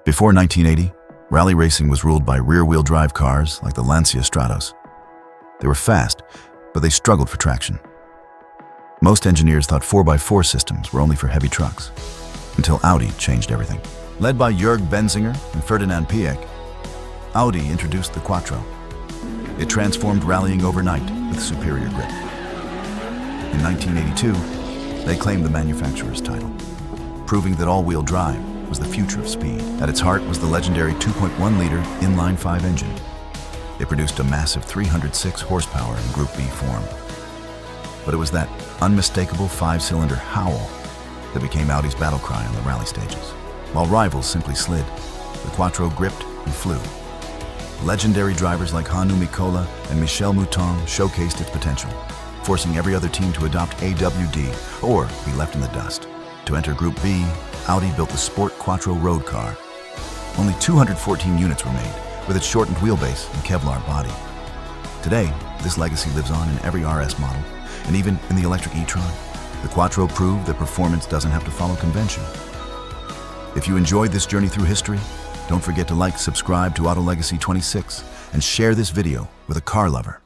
Before 1980, rally racing was ruled by rear-wheel drive cars like the Lancia Stratos. They were fast, but they struggled for traction. Most engineers thought 4x4 systems were only for heavy trucks, until Audi changed everything. Led by Jörg Benzinger and Ferdinand Piëch, Audi introduced the Quattro. It transformed rallying overnight with superior grip. In 1982, they claimed the manufacturer's title, proving that all-wheel drive was the future of speed. At its heart was the legendary 2.1-liter inline-5 engine. It produced a massive 306 horsepower in Group B form. But it was that unmistakable 5-cylinder howl that became Audi's battle cry on the rally stages. While rivals simply slid, the Quattro gripped and flew. Legendary drivers like Hannu Mikkola and Michel Mouton showcased its potential, forcing every other team to adopt AWD or be left in the dust. To enter Group B, Audi built the Sport Quattro road car. Only 214 units were made, with its shortened wheelbase and Kevlar body. Today, this legacy lives on in every RS model, and even in the electric e-tron. The Quattro proved that performance doesn't have to follow convention. If you enjoyed this journey through history, don't forget to like, subscribe to AutoLegacy 26, and share this video with a car lover.